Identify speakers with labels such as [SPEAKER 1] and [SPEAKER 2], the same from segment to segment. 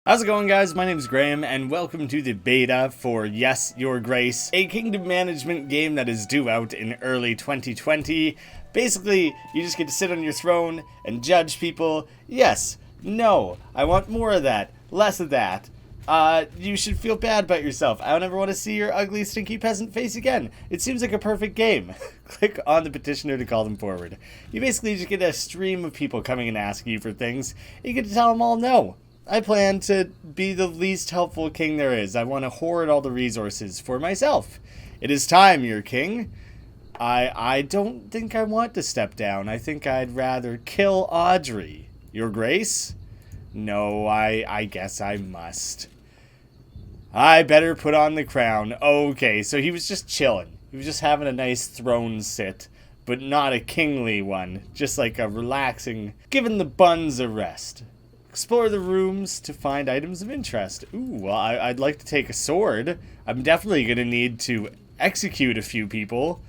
[SPEAKER 1] How's it going, guys? My name is Graeme, and welcome to the beta for Yes, Your Grace, a kingdom management game that is due out in early 2020. Basically, you just get to sit on your throne and judge people. Yes, no, I want more of that, less of that. You should feel bad about yourself. I don't ever want to see your ugly, stinky peasant face again. It seems like a perfect game. Click on the petitioner to call them forward. You basically just get a stream of people coming and asking you for things. You get to tell them all no. I plan to be the least helpful king there is. I want to hoard all the resources for myself. It is time, your king. I don't think I want to step down. I think I'd rather kill Audrey. Your Grace? No, I guess I must. I better put on the crown. Okay, so he was just chilling. He was just having a nice throne sit, but not a kingly one. Just like a relaxing, giving the buns a rest. Explore the rooms to find items of interest. Ooh, well, I'd like to take a sword. I'm definitely going to need to execute a few people.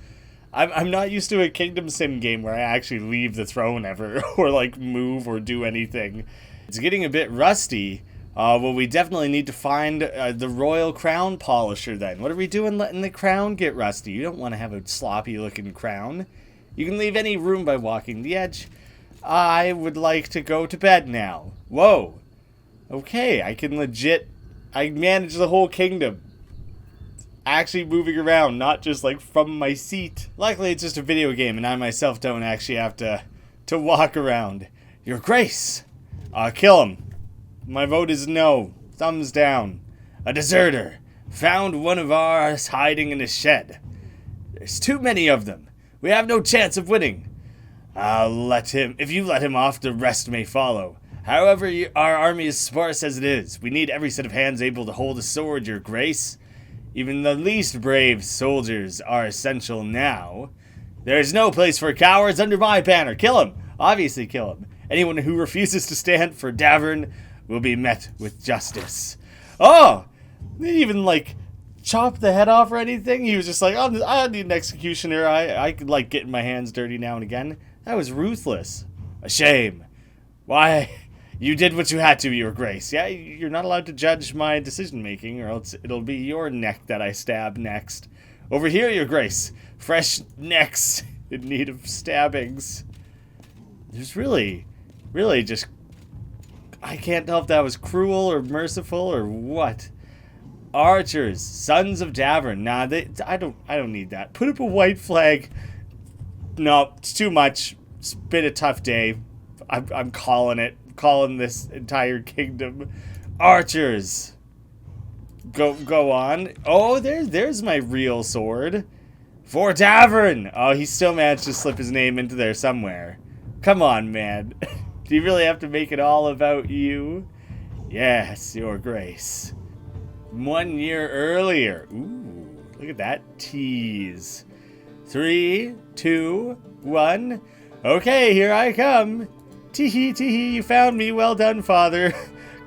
[SPEAKER 1] I'm not used to a Kingdom Sim game where I actually leave the throne ever, or like move or do anything. It's getting a bit rusty. Well, we definitely need to find the royal crown polisher then. What are we doing letting the crown get rusty? You don't want to have a sloppy looking crown. You can leave any room by walking the edge. I would like to go to bed now. Whoa. Okay, I manage the whole kingdom. Actually moving around, not just like from my seat. Luckily, it's just a video game and I myself don't actually have to walk around. Your Grace. Kill him. My vote is no. Thumbs down. A deserter. Found one of ours hiding in a shed. There's too many of them. We have no chance of winning. If you let him off, the rest may follow. However, our army is sparse as it is. We need every set of hands able to hold a sword, your grace. Even the least brave soldiers are essential now. There is no place for cowards under my banner. Kill him. Obviously kill him. Anyone who refuses to stand for Davern will be met with justice. Oh! They didn't even, like, chop the head off or anything. He was just like, I don't need an executioner. I could, like, getting my hands dirty now and again. That was ruthless. A shame. Why, you did what you had to, your grace. Yeah, you're not allowed to judge my decision-making, or else it'll be your neck that I stab next. Over here, your grace. Fresh necks in need of stabbings. There's really just... I can't tell if that was cruel or merciful or what. Archers, sons of Davern. Nah, I don't need that. Put up a white flag. No, it's too much. It's been a tough day. I'm calling it. Calling this entire kingdom. Archers. Go on. Oh, there's my real sword. For Davern. Oh, he still managed to slip his name into there somewhere. Come on, man. Do you really have to make it all about you? Yes, your grace. 1 year earlier. Ooh, look at that tease. 3, 2, 1. Okay, here I come. Tee-hee, tee-hee, you found me. Well done, father.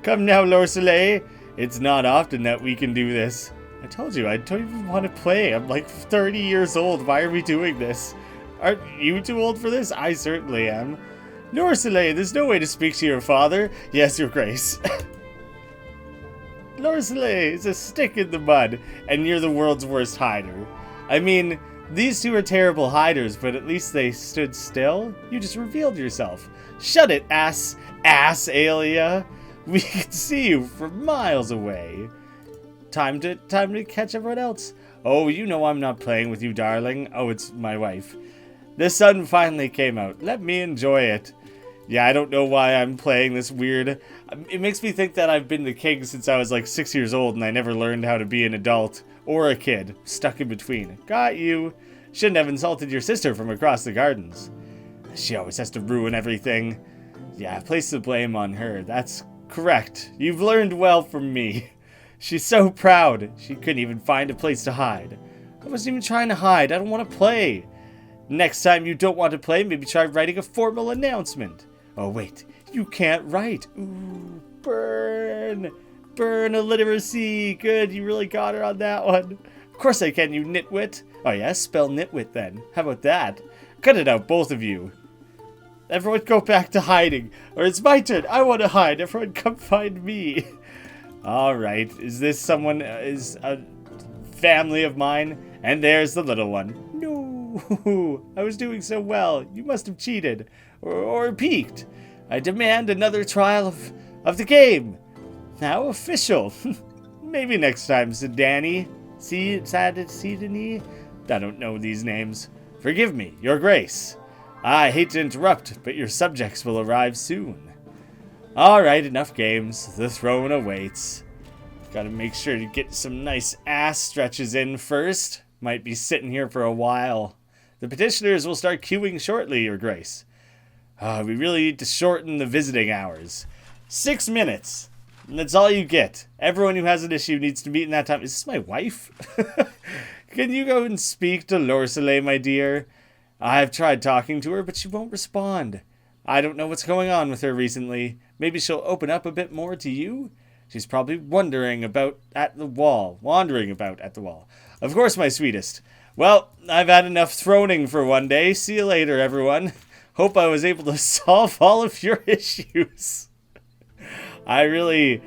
[SPEAKER 1] Come now, Lorselay. It's not often that we can do this. I told you, I don't even want to play. I'm like 30 years old. Why are we doing this? Aren't you too old for this? I certainly am. Lorselay, there's no way to speak to your father. Yes, your grace. Lorselay is a stick in the mud, and you're the world's worst hider. I mean, these two are terrible hiders, but at least they stood still. You just revealed yourself. Shut it, ass Alia. We can see you from miles away. Time to catch everyone else. Oh, you know I'm not playing with you, darling. Oh, it's my wife. The sun finally came out. Let me enjoy it. Yeah, I don't know why I'm playing this weird... It makes me think that I've been the king since I was like 6 years old and I never learned how to be an adult. Or a kid. Stuck in between. Got you. Shouldn't have insulted your sister from across the gardens. She always has to ruin everything. Yeah, place the blame on her. That's correct. You've learned well from me. She's so proud. She couldn't even find a place to hide. I wasn't even trying to hide. I don't want to play. Next time you don't want to play, maybe try writing a formal announcement. Oh, wait. You can't write. Ooh, burn. Burn illiteracy. Good, you really got her on that one. Of course I can, you nitwit. Oh yeah, spell nitwit then. How about that? Cut it out, both of you. Everyone go back to hiding. Or it's my turn. I want to hide. Everyone come find me. Alright, is this someone, is a family of mine? And there's the little one. No, I was doing so well. You must have cheated. Or peeked. I demand another trial of the game. Now official. Maybe next time, Sidani. Sidani? I don't know these names. Forgive me, your grace. I hate to interrupt, but your subjects will arrive soon. Alright, enough games. The throne awaits. Gotta make sure to get some nice ass stretches in first. Might be sitting here for a while. The petitioners will start queuing shortly, your grace. We really need to shorten the visiting hours. 6 minutes. And that's all you get. Everyone who has an issue needs to meet in that time. Is this my wife? Can you go and speak to Lorsale, my dear? I've tried talking to her, but she won't respond. I don't know what's going on with her recently. Maybe she'll open up a bit more to you? She's probably wandering about at the wall. Of course, my sweetest. Well, I've had enough throning for one day. See you later, everyone. Hope I was able to solve all of your issues. I really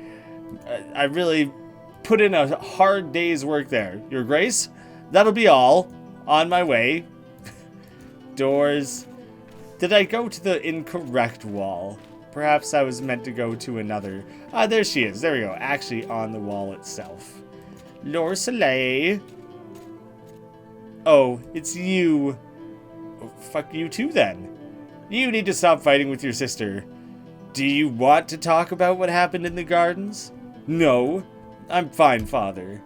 [SPEAKER 1] put in a hard day's work there. Your grace, that'll be all. On my way. Doors. Did I go to the incorrect wall? Perhaps I was meant to go to another. Ah, there she is. There we go. Actually on the wall itself. Lorsale. Oh, it's you. Oh, fuck you too then. You need to stop fighting with your sister. Do you want to talk about what happened in the gardens? No. I'm fine, father.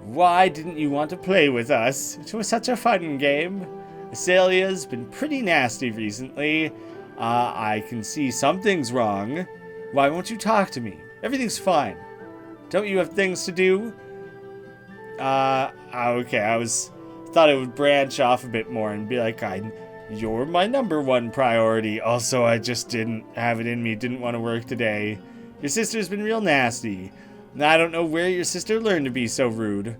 [SPEAKER 1] Why didn't you want to play with us? It was such a fun game. Azalea's been pretty nasty recently. I can see something's wrong. Why won't you talk to me? Everything's fine. Don't you have things to do? Okay, thought it would branch off a bit more and be like, you're my #1 priority. Also, I just didn't have it in me, didn't want to work today. Your sister's been real nasty. I don't know where your sister learned to be so rude.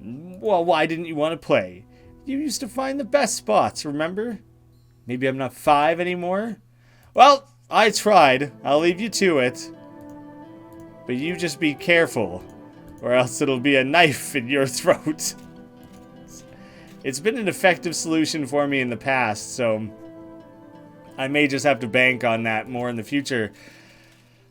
[SPEAKER 1] Well, why didn't you want to play? You used to find the best spots, remember? Maybe I'm not 5 anymore? Well, I tried. I'll leave you to it. But you just be careful, or else it'll be a knife in your throat. It's been an effective solution for me in the past, so I may just have to bank on that more in the future.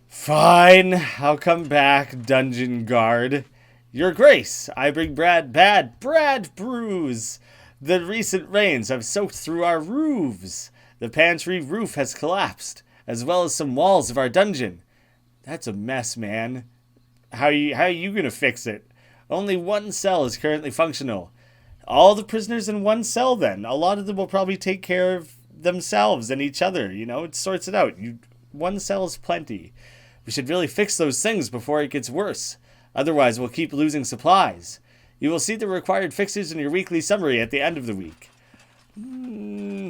[SPEAKER 1] Fine, I'll come back, dungeon guard. Your grace, I bring Brad Brews. The recent rains have soaked through our roofs. The pantry roof has collapsed, as well as some walls of our dungeon. That's a mess, man. How are you gonna fix it? Only one cell is currently functional. All the prisoners in one cell, then. A lot of them will probably take care of themselves and each other, you know? It sorts it out. One cell is plenty. We should really fix those things before it gets worse. Otherwise, we'll keep losing supplies. You will see the required fixes in your weekly summary at the end of the week.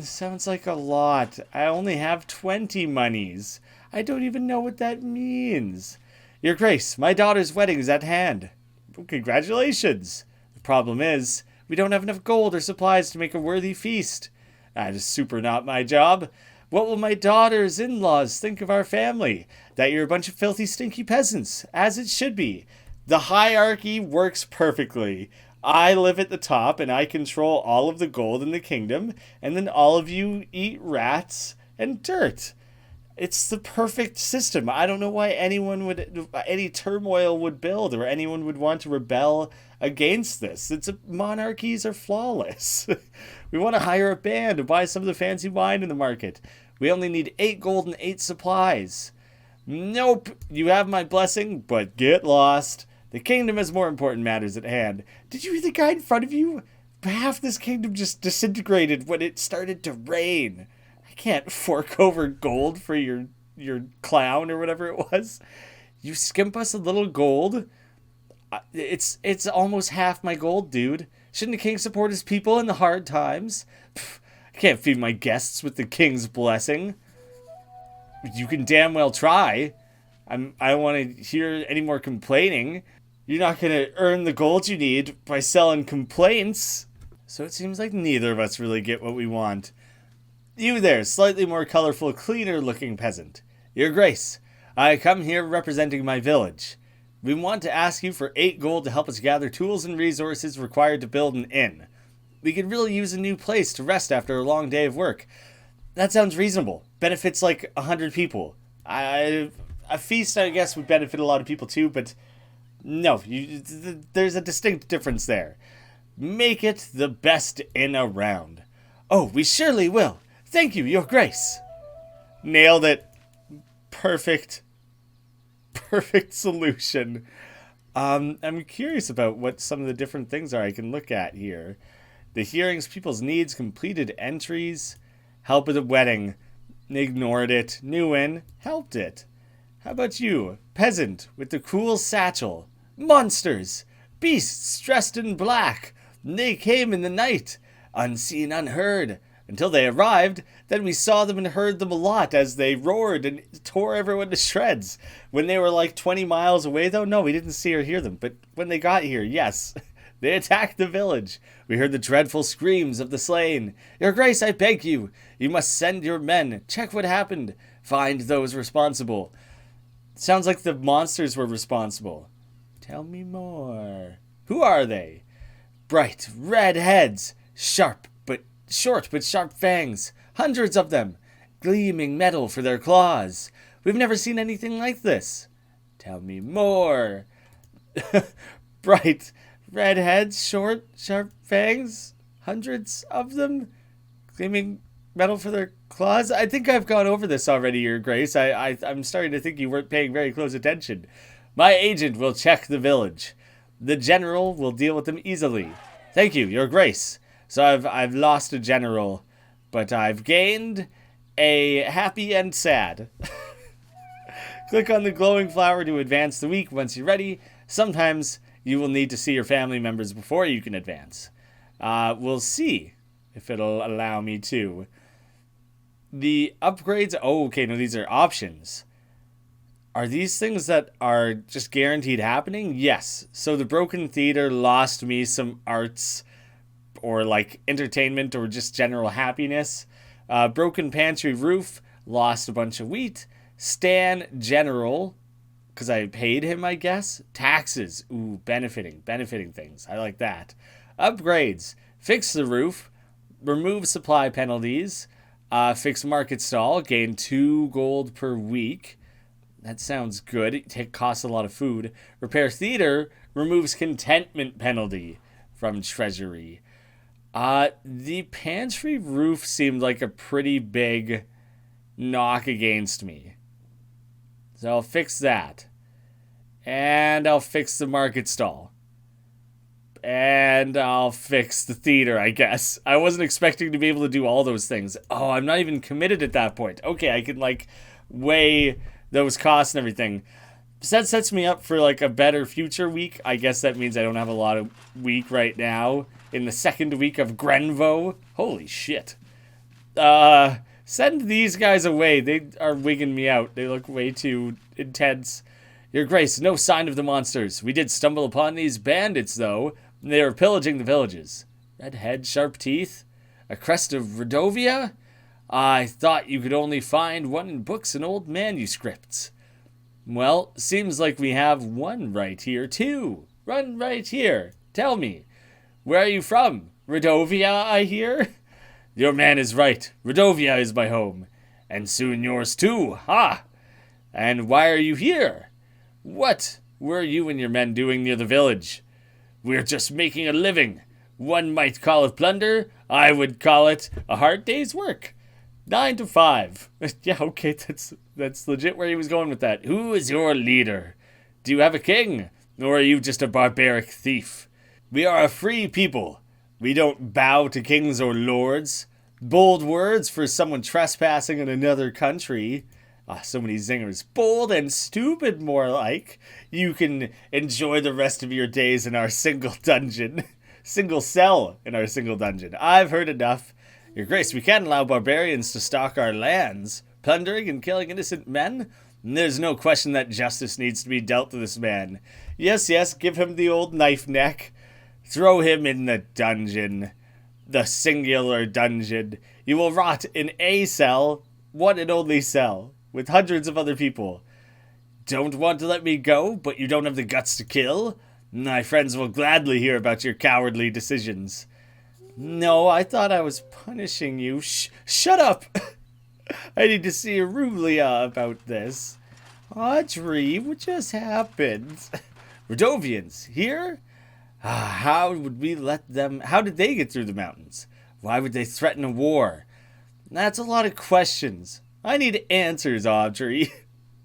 [SPEAKER 1] Sounds like a lot. I only have 20 monies. I don't even know what that means. Your Grace, my daughter's wedding is at hand. Congratulations. The problem is, we don't have enough gold or supplies to make a worthy feast. That is super not my job. What will my daughter's in-laws think of our family? That you're a bunch of filthy, stinky peasants, as it should be. The hierarchy works perfectly. I live at the top, and I control all of the gold in the kingdom, and then all of you eat rats and dirt. It's the perfect system. I don't know why any turmoil would build, or anyone would want to rebel against this. Monarchies are flawless. We want to hire a band to buy some of the fancy wine in the market. We only need 8 gold and 8 supplies. Nope, you have my blessing, but get lost. The kingdom has more important matters at hand. Did you hear the guy in front of you? Half this kingdom just disintegrated when it started to rain. I can't fork over gold for your clown or whatever it was. You skimp us a little gold? It's almost half my gold, dude. Shouldn't the king support his people in the hard times? I can't feed my guests with the king's blessing. You can damn well try. I don't want to hear any more complaining. You're not going to earn the gold you need by selling complaints. So it seems like neither of us really get what we want. You there, slightly more colorful, cleaner looking peasant. Your Grace, I come here representing my village. We want to ask you for 8 gold to help us gather tools and resources required to build an inn. We could really use a new place to rest after a long day of work. That sounds reasonable. Benefits like 100 people. A feast, I guess, would benefit a lot of people too, but no, there's a distinct difference there. Make it the best inn around. Oh, we surely will. Thank you, Your Grace. Nailed it. Perfect solution. I'm curious about what some of the different things are I can look at here. The hearings, people's needs, completed entries, help with a wedding, ignored it, knew in, helped it. How about you, peasant with the cool satchel? Monsters, beasts dressed in black. They came in the night, unseen, unheard. Until they arrived, then we saw them and heard them a lot as they roared and tore everyone to shreds. When they were like 20 miles away, though, no, we didn't see or hear them. But when they got here, yes, they attacked the village. We heard the dreadful screams of the slain. Your Grace, I beg you, you must send your men. Check what happened. Find those responsible. Sounds like the monsters were responsible. Tell me more. Who are they? Bright red heads, short but sharp fangs, hundreds of them, gleaming metal for their claws. We've never seen anything like this. Tell me more. Bright red heads, short, sharp fangs, hundreds of them, gleaming metal for their claws. I think I've gone over this already, Your Grace. I'm starting to think you weren't paying very close attention. My agent will check the village. The general will deal with them easily. Thank you, Your Grace. So I've lost a general, but I've gained a happy and sad. Click on the glowing flower to advance the week once you're ready. Sometimes you will need to see your family members before you can advance. We'll see if it'll allow me to. The upgrades, oh, okay, no, these are options. Are these things that are just guaranteed happening? Yes. So the Broken Theater lost me some arts or like entertainment or just general happiness. Broken Pantry Roof lost a bunch of wheat. Stan General, because I paid him, I guess. Taxes, ooh, benefiting things. I like that. Upgrades, fix the roof, remove supply penalties, fix market stall, gain 2 gold per week. That sounds good. It costs a lot of food. Repair theater, removes contentment penalty from treasury. The pantry roof seemed like a pretty big knock against me. So I'll fix that. And I'll fix the market stall. And I'll fix the theater, I guess. I wasn't expecting to be able to do all those things. Oh, I'm not even committed at that point. Okay, I can, like, weigh those costs and everything. So that sets me up for, like, a better future week. I guess that means I don't have a lot of week right now. In the second week of Grenvo. Holy shit. Send these guys away. They are wigging me out. They look way too intense. Your Grace, no sign of the monsters. We did stumble upon these bandits, though. They were pillaging the villages. Red head, sharp teeth. A crest of Redovia? I thought you could only find one in books and old manuscripts. Well, seems like we have one right here, too. Run right here. Tell me. Where are you from? Redovia, I hear? Your man is right. Redovia is my home. And soon yours too. Ha! And why are you here? What were you and your men doing near the village? We're just making a living. One might call it plunder. I would call it a hard day's work. 9 to 5. Yeah, okay, that's legit where he was going with that. Who is your leader? Do you have a king? Or are you just a barbaric thief? We are a free people. We don't bow to kings or lords. Bold words for someone trespassing in another country. So many zingers. Bold and stupid, more like. You can enjoy the rest of your days in our single dungeon. Single cell in our single dungeon. I've heard enough. Your Grace, we can't allow barbarians to stalk our lands, plundering and killing innocent men. There's no question that justice needs to be dealt to this man. Yes, give him the old knife neck. Throw him in the dungeon. The singular dungeon. You will rot in a cell, one and only cell, with hundreds of other people. Don't want to let me go, but you don't have the guts to kill? My friends will gladly hear about your cowardly decisions. No, I thought I was punishing you. Shut up! I need to see Arulia about this. Audrey, what just happened? Rodovians, here? How would we let them... How did they get through the mountains? Why would they threaten a war? That's a lot of questions. I need answers, Audrey.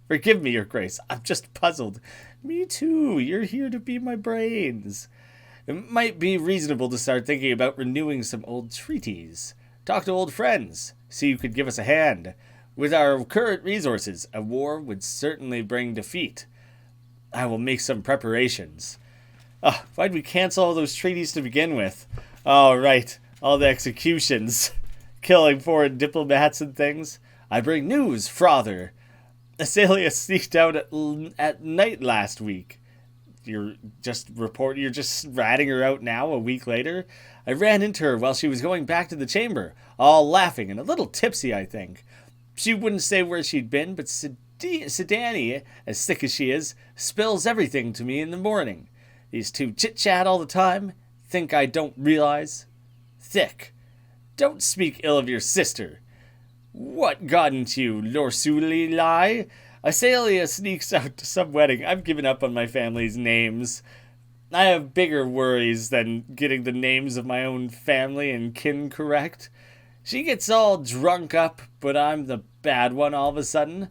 [SPEAKER 1] Forgive me, Your Grace. I'm just puzzled. Me too. You're here to be my brains. It might be reasonable to start thinking about renewing some old treaties. Talk to old friends. See who could give us a hand. With our current resources, a war would certainly bring defeat. I will make some preparations. Why'd we cancel all those treaties to begin with? Oh, right. All the executions. Killing foreign diplomats and things. I bring news, Frother. Azalea sneaked out at night last week. You're just ratting her out now a week later? I ran into her while she was going back to the chamber, all laughing and a little tipsy, I think. She wouldn't say where she'd been, but Sedani, as thick as she is, spills everything to me in the morning. These two chit-chat all the time. Think I don't realize? Thick. Don't speak ill of your sister. What got into you, Lorsuli lie? Azalea sneaks out to some wedding. I've given up on my family's names. I have bigger worries than getting the names of my own family and kin correct. She gets all drunk up, but I'm the bad one all of a sudden.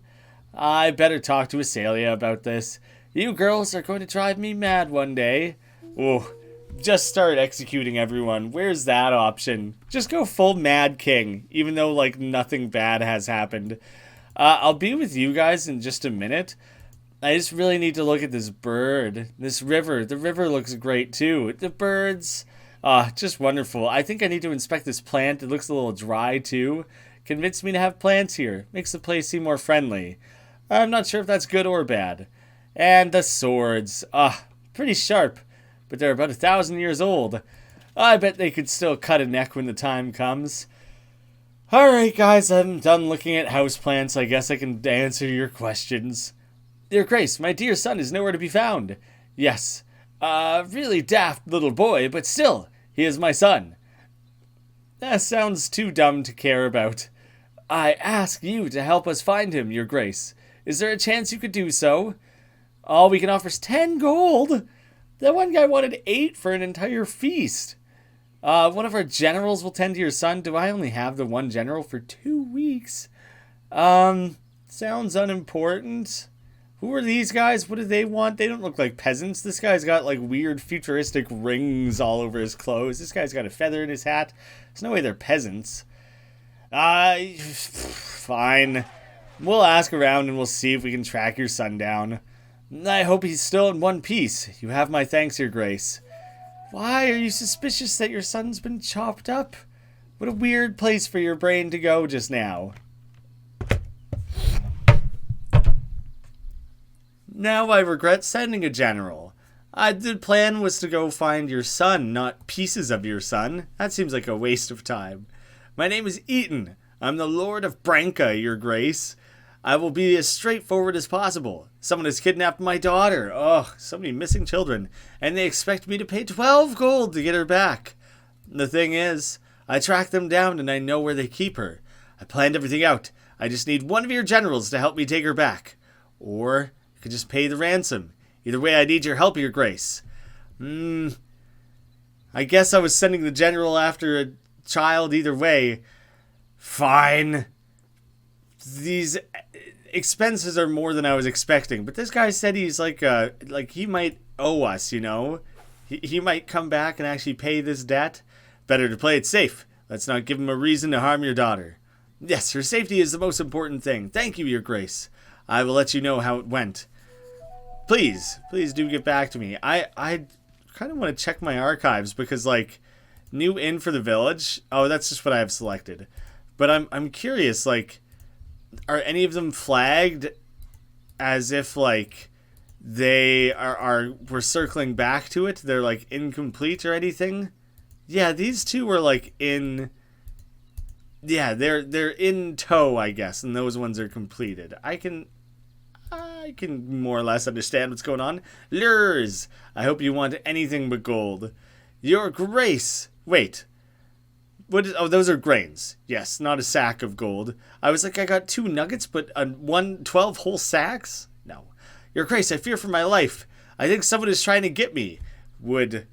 [SPEAKER 1] I better talk to Azalea about this. You girls are going to drive me mad one day. Oh, just start executing everyone. Where's that option? Just go full Mad King, even though, like, nothing bad has happened. I'll be with you guys in just a minute. I just really need to look at this bird. This river. The river looks great, too. The birds, just wonderful. I think I need to inspect this plant. It looks a little dry, too. Convinced me to have plants here. Makes the place seem more friendly. I'm not sure if that's good or bad. And the swords. Pretty sharp. But they're about 1,000 years old. I bet they could still cut a neck when the time comes. Alright guys, I'm done looking at houseplants. I guess I can answer your questions. Your Grace, my dear son is nowhere to be found. Yes. Really daft little boy, but still, he is my son. That sounds too dumb to care about. I ask you to help us find him, Your Grace. Is there a chance you could do so? All we can offer is 10 gold. That one guy wanted 8 for an entire feast. One of our generals will tend to your son. Do I only have the one general for 2 weeks? Sounds unimportant. Who are these guys? What do they want? They don't look like peasants. This guy's got like weird futuristic rings all over his clothes. This guy's got a feather in his hat. There's no way they're peasants. Fine. We'll ask around and we'll see if we can track your son down. I hope he's still in one piece. You have my thanks, Your Grace. Why are you suspicious that your son's been chopped up? What a weird place for your brain to go just now. Now I regret sending a general. The plan was to go find your son, not pieces of your son. That seems like a waste of time. My name is Eaton. I'm the Lord of Branca, Your Grace. I will be as straightforward as possible. Someone has kidnapped my daughter. Oh, so many missing children. And they expect me to pay 12 gold to get her back. The thing is, I tracked them down and I know where they keep her. I planned everything out. I just need one of your generals to help me take her back. Or I could just pay the ransom. Either way, I need your help, Your Grace. I guess I was sending the general after a child either way. Fine. These expenses are more than I was expecting, but this guy said he's like he might owe us, you know? He might come back and actually pay this debt. Better to play it safe. Let's not give him a reason to harm your daughter. Yes, her safety is the most important thing. Thank you, Your Grace. I will let you know how it went. Please do get back to me. I kind of want to check my archives because, like, new inn for the village. Oh, that's just what I have selected. But I'm curious, like, are any of them flagged as if, like, they we're circling back to it? They're, like, incomplete or anything? Yeah, these two were, like, in... Yeah, they're in tow, I guess, and those ones are completed. I I can more or less understand what's going on. Lures. I hope you want anything but gold. Your grace. Wait. Oh, those are grains. Yes, not a sack of gold. I was like, I got 2 nuggets, but 12 whole sacks? No. Your grace, I fear for my life. I think someone is trying to get me. Would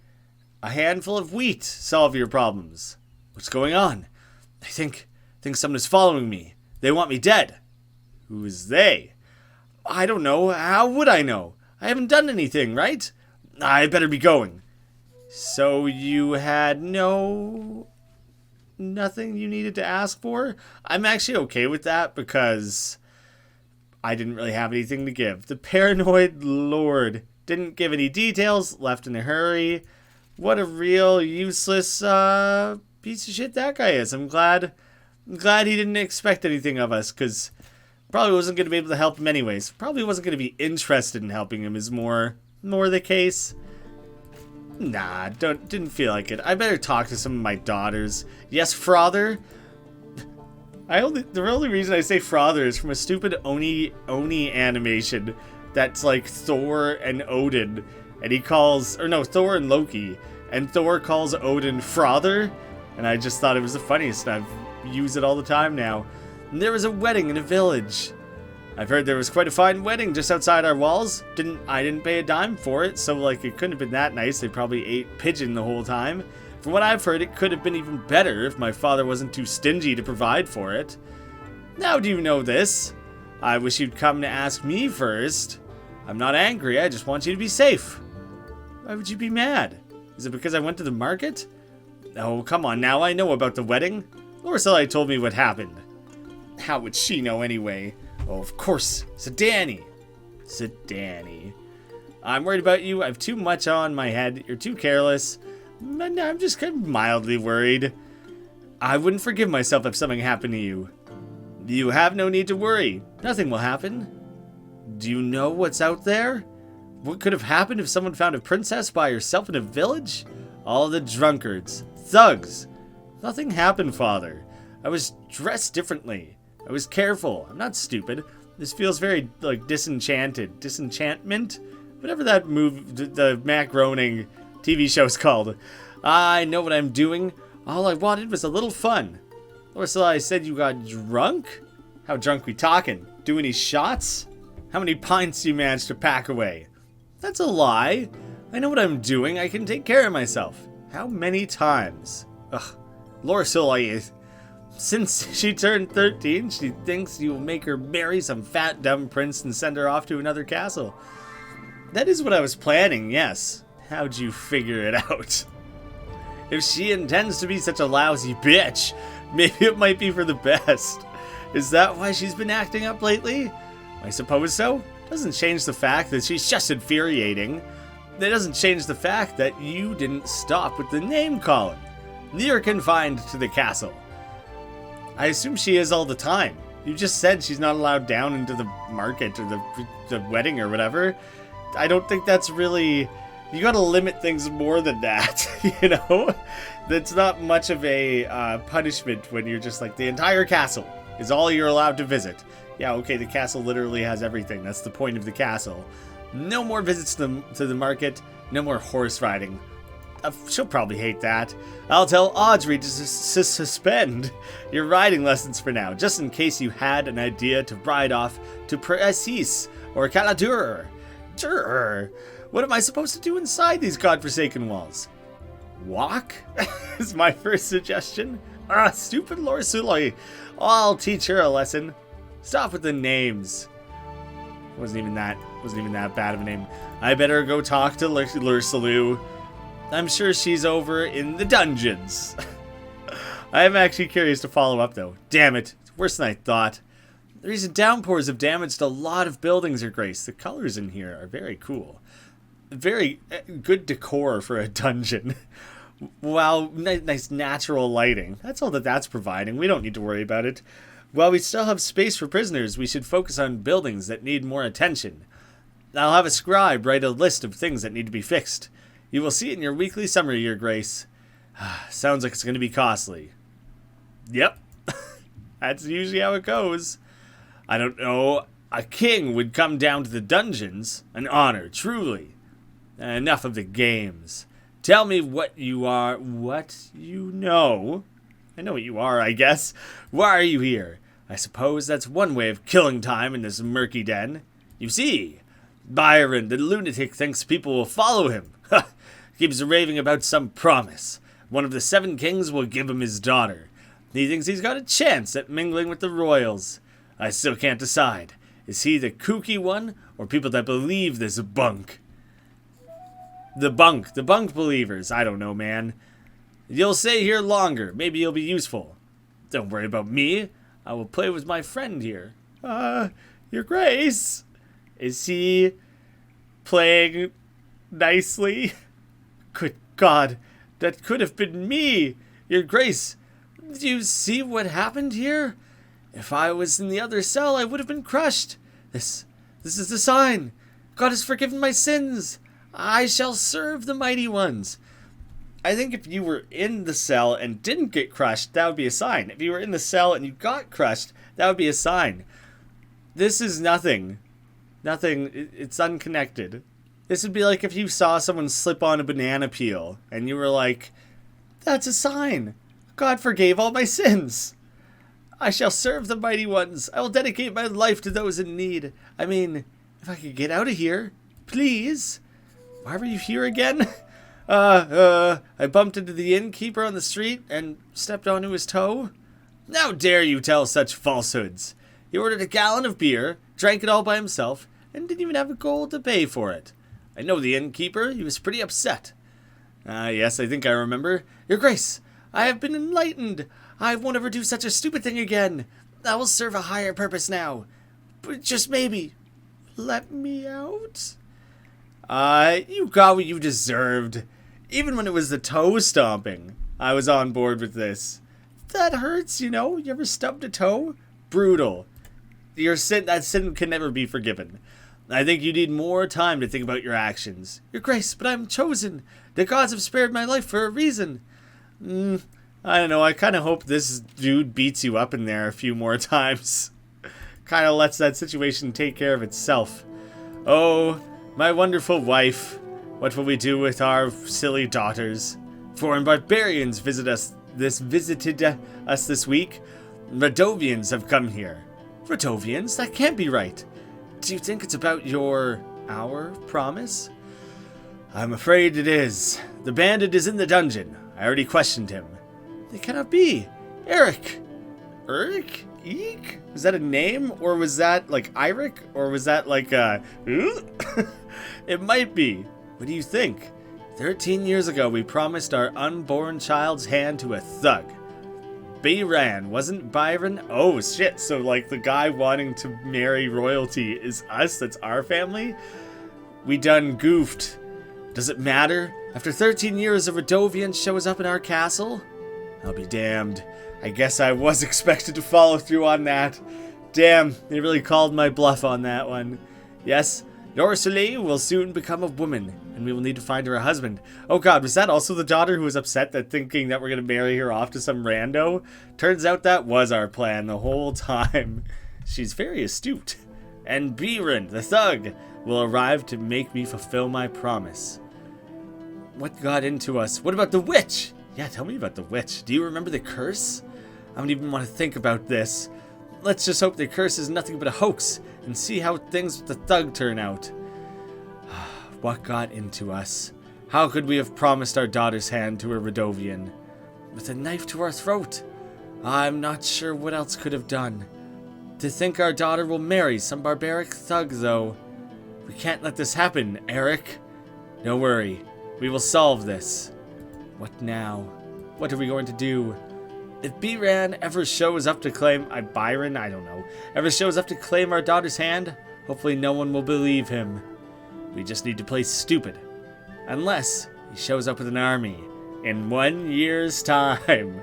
[SPEAKER 1] a handful of wheat solve your problems? What's going on? I think someone is following me. They want me dead. Who is they? I don't know. How would I know? I haven't done anything, right? I better be going. So you had nothing you needed to ask for? I'm actually okay with that because I didn't really have anything to give. The paranoid lord didn't give any details, left in a hurry. What a real useless piece of shit that guy is. I'm glad he didn't expect anything of us, because probably wasn't going to be able to help him anyways. Probably wasn't going to be interested in helping him is more the case. Nah, didn't feel like it. I better talk to some of my daughters. Yes, Frother. The only reason I say Frother is from a stupid Oni animation that's like Thor and Odin, and Thor and Loki, and Thor calls Odin Frother, and I just thought it was the funniest. I've used it all the time now. And there was a wedding in a village. I've heard there was quite a fine wedding just outside our walls. I didn't pay a dime for it, so like it couldn't have been that nice. They probably ate pigeon the whole time. From what I've heard, it could have been even better if my father wasn't too stingy to provide for it. How do you know this? I wish you'd come to ask me first. I'm not angry, I just want you to be safe. Why would you be mad? Is it because I went to the market? Oh, come on now, I know about the wedding. Lorelei told me what happened. How would she know anyway? Oh, of course, Sedani. I'm worried about you. I have too much on my head. You're too careless. I'm just kind of mildly worried. I wouldn't forgive myself if something happened to you. You have no need to worry. Nothing will happen. Do you know what's out there? What could have happened if someone found a princess by herself in a village? All the drunkards. Thugs. Nothing happened, Father. I was dressed differently. I was careful. I'm not stupid. This feels very, like, disenchanted. Disenchantment? Whatever that the Mac Groening TV show's called. I know what I'm doing. All I wanted was a little fun. Lorelei said you got drunk? How drunk we talking? Do any shots? How many pints do you manage to pack away? That's a lie. I know what I'm doing. I can take care of myself. How many times? Ugh. Lorelei, since she turned 13, she thinks you will make her marry some fat, dumb prince and send her off to another castle. That is what I was planning, yes. How'd you figure it out? If she intends to be such a lousy bitch, maybe it might be for the best. Is that why she's been acting up lately? I suppose so. Doesn't change the fact that she's just infuriating. That doesn't change the fact that you didn't stop with the name calling. You're confined to the castle. I assume she is all the time. You just said she's not allowed down into the market or the wedding or whatever. I don't think that's really... You gotta limit things more than that, you know? That's not much of a punishment when you're just like, the entire castle is all you're allowed to visit. Yeah, okay, the castle literally has everything. That's the point of the castle. No more visits to the market. No more horse riding. She'll probably hate that. I'll tell Audrey to suspend your riding lessons for now, just in case you had an idea to ride off to Precis or Caladur. What am I supposed to do inside these godforsaken walls? Walk? Is my first suggestion. Stupid Lorelei. I'll teach her a lesson. Stop with the names. Wasn't even that bad of a name. I better go talk to Lursaloo. I'm sure she's over in the dungeons. I am actually curious to follow up though. Damn it, it's worse than I thought. The recent downpours have damaged a lot of buildings, Your Grace. The colors in here are very cool. Very good decor for a dungeon. Wow, nice natural lighting. That's all that's providing. We don't need to worry about it. While we still have space for prisoners, we should focus on buildings that need more attention. I'll have a scribe write a list of things that need to be fixed. You will see it in your weekly summary, Your Grace. Sounds like it's going to be costly. Yep. That's usually how it goes. I don't know A king would come down to the dungeons. An honor, truly. Enough of the games. Tell me what you are, what you know. I know what you are, I guess. Why are you here? I suppose that's one way of killing time in this murky den. You see, Byron, the lunatic, thinks people will follow him. Keeps raving about some promise. One of the 7 kings will give him his daughter. He thinks he's got a chance at mingling with the royals. I still can't decide. Is he the kooky one, or people that believe this bunk? The bunk believers. I don't know, man. You'll stay here longer. Maybe you'll be useful. Don't worry about me. I will play with my friend here. Your Grace. Is he playing nicely? Good God, that could have been me. Your Grace, do you see what happened here? If I was in the other cell, I would have been crushed. This is the sign. God has forgiven my sins. I shall serve the mighty ones. I think if you were in the cell and didn't get crushed, that would be a sign. If you were in the cell and you got crushed, that would be a sign. This is nothing. Nothing. It's unconnected. This would be like if you saw someone slip on a banana peel and you were like, that's a sign. God forgave all my sins. I shall serve the mighty ones. I will dedicate my life to those in need. I mean, if I could get out of here, please. Why were you here again? I bumped into the innkeeper on the street and stepped onto his toe. How dare you tell such falsehoods? He ordered a gallon of beer, drank it all by himself, and didn't even have a gold to pay for it. I know the innkeeper. He was pretty upset. Yes, I think I remember. Your Grace, I have been enlightened. I won't ever do such a stupid thing again. I will serve a higher purpose now. But just maybe, let me out? You got what you deserved. Even when it was the toe stomping, I was on board with this. That hurts, you know? You ever stubbed a toe? Brutal. That sin can never be forgiven. I think you need more time to think about your actions. Your Grace, but I'm chosen. The gods have spared my life for a reason. I don't know. I kind of hope this dude beats you up in there a few more times. Kind of lets that situation take care of itself. Oh, my wonderful wife. What will we do with our silly daughters? Foreign barbarians visited us this week. Radovians have come here. Radovians? That can't be right. Do you think it's about our promise? I'm afraid it is. The bandit is in the dungeon. I already questioned him. It cannot be. Eric? Eek? Was that a name? Or was that like Eric? Or was that like It might be. What do you think? 13 years ago, we promised our unborn child's hand to a thug. Bayran, wasn't Byron? Oh, shit. So, like, the guy wanting to marry royalty is us? That's our family? We done goofed. Does it matter? After 13 years, a Radovian shows up in our castle? I'll be damned. I guess I was expected to follow through on that. Damn, they really called my bluff on that one. Yes, Norsele will soon become a woman, and we will need to find her a husband. Oh god, was that also the daughter who was upset that thinking that we're going to marry her off to some rando? Turns out that was our plan the whole time. She's very astute. And Byron, the thug, will arrive to make me fulfill my promise. What got into us? What about the witch? Yeah, tell me about the witch. Do you remember the curse? I don't even want to think about this. Let's just hope the curse is nothing but a hoax and see how things with the thug turn out. What got into us? How could we have promised our daughter's hand to a Radovian? With a knife to our throat? I'm not sure what else could have done. To think our daughter will marry some barbaric thug, though. We can't let this happen, Eric. Don't worry. We will solve this. What now? What are we going to do? If Byron ever shows up to claim... Byron? I don't know. Ever shows up to claim our daughter's hand, hopefully no one will believe him. We just need to play stupid. Unless he shows up with an army in 1 year's time.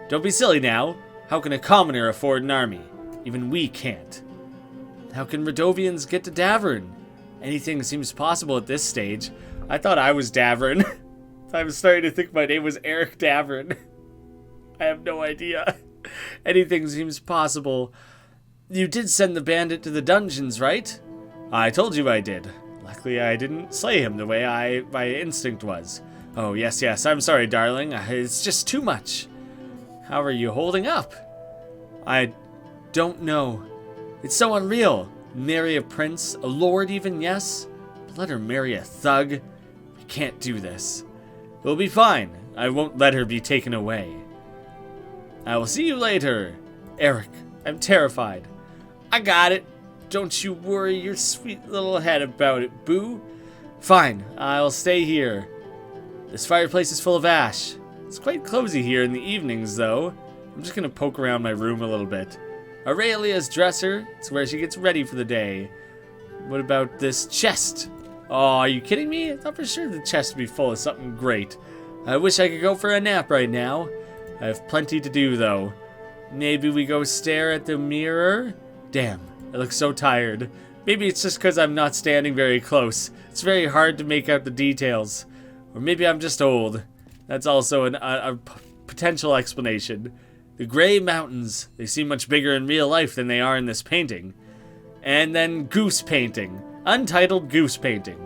[SPEAKER 1] Don't be silly now. How can a commoner afford an army? Even we can't. How can Radovians get to Davern? Anything seems possible at this stage. I thought I was Davern. I was starting to think my name was Eric Davern. I have no idea. Anything seems possible. You did send the bandit to the dungeons, right? I told you I did. Luckily, I didn't slay him the way my instinct was. Oh, yes, I'm sorry, darling. It's just too much. How are you holding up? I don't know. It's so unreal. Marry a prince, a lord even, yes? But let her marry a thug? We can't do this. We'll be fine. I won't let her be taken away. I will see you later. Eric, I'm terrified. I got it. Don't you worry your sweet little head about it, boo. Fine, I'll stay here. This fireplace is full of ash. It's quite cozy here in the evenings, though. I'm just gonna poke around my room a little bit. Aurelia's dresser. It's where she gets ready for the day. What about this chest? Oh, are you kidding me? I thought for sure the chest would be full of something great. I wish I could go for a nap right now. I have plenty to do, though. Maybe we go stare at the mirror? Damn, I look so tired. Maybe it's just because I'm not standing very close. It's very hard to make out the details. Or maybe I'm just old. That's also a potential explanation. The Grey Mountains. They seem much bigger in real life than they are in this painting. And then goose painting. Untitled goose painting.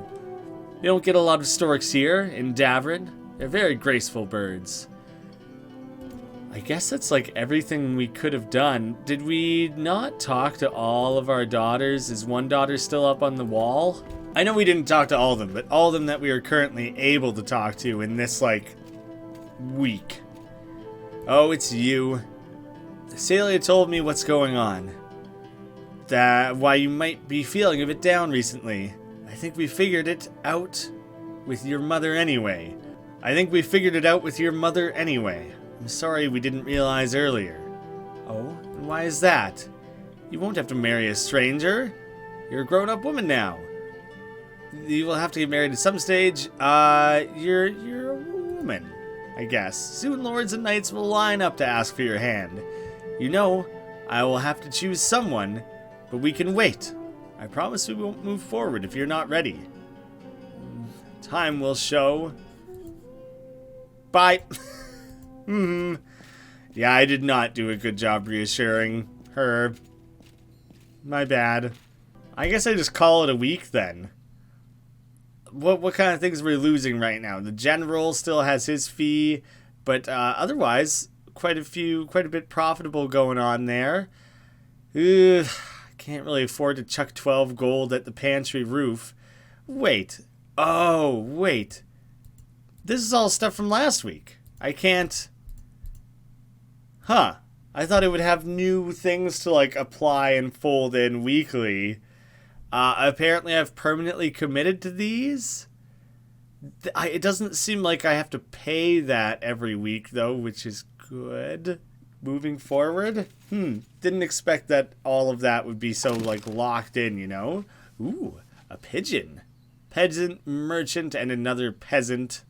[SPEAKER 1] You don't get a lot of storks here in Davrin. They're very graceful birds. I guess that's like everything we could have done. Did we not talk to all of our daughters? Is one daughter still up on the wall? I know we didn't talk to all of them, but all of them that we are currently able to talk to in this, like, week. Oh, it's you. Celia told me what's going on. Why you might be feeling a bit down recently. I think we figured it out with your mother anyway. I'm sorry we didn't realize earlier. Oh, and why is that? You won't have to marry a stranger. You're a grown-up woman now. You will have to get married at some stage. You're a woman, I guess. Soon lords and knights will line up to ask for your hand. You know, I will have to choose someone, but we can wait. I promise we won't move forward if you're not ready. Time will show. Bye. Yeah, I did not do a good job reassuring her. My bad. I guess I just call it a week then. What kind of things are we losing right now? The general still has his fee, but otherwise, quite a bit profitable going on there. Ugh, can't really afford to chuck 12 gold at the pantry roof. Wait. Oh, wait. This is all stuff from last week. I can't... Huh. I thought it would have new things to, like, apply and fold in weekly. Apparently I've permanently committed to these. It doesn't seem like I have to pay that every week, though, which is good. Moving forward. Didn't expect that all of that would be so, like, locked in, you know? Ooh, a pigeon. Peasant, merchant, and another peasant.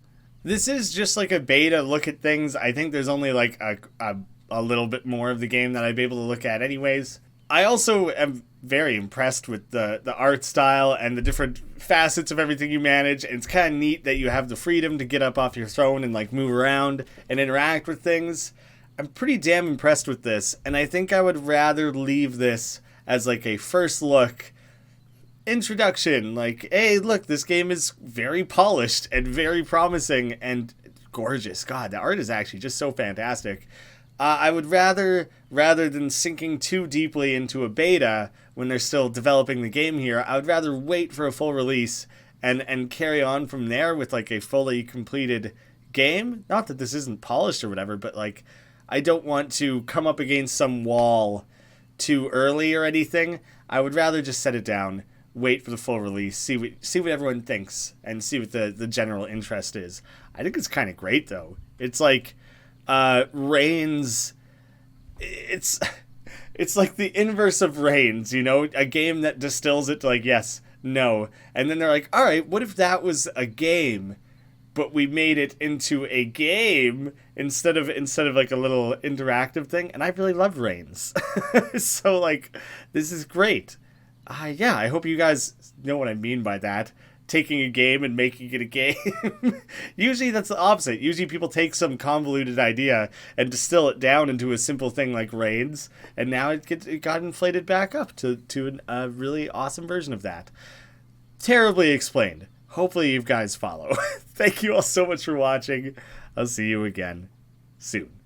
[SPEAKER 1] This is just like a beta look at things. I think there's only, like, a little bit more of the game that I'd be able to look at anyways. I also am very impressed with the art style and the different facets of everything you manage. And it's kind of neat that you have the freedom to get up off your throne and like move around and interact with things. I'm pretty damn impressed with this, and I think I would rather leave this as like a first look introduction. Like, hey, look, this game is very polished and very promising and gorgeous. God, the art is actually just so fantastic. I would rather than sinking too deeply into a beta when they're still developing the game here, I would rather wait for a full release and carry on from there with like a fully completed game. Not that this isn't polished or whatever, but like I don't want to come up against some wall too early or anything. I would rather just set it down, wait for the full release, see what everyone thinks, and see what the general interest is. I think it's kind of great though. It's like Reigns, it's like the inverse of Reigns, you know, a game that distills it to like yes, no, and then they're like, all right, what if that was a game, but we made it into a game instead of like a little interactive thing? And I really love Reigns, so like this is great. Yeah, I hope you guys know what I mean by that. taking a game and making it a game. Usually that's the opposite. Usually people take some convoluted idea and distill it down into a simple thing like raids, and now it got inflated back up to a really awesome version of that. Terribly explained. Hopefully you guys follow. Thank you all so much for watching. I'll see you again soon.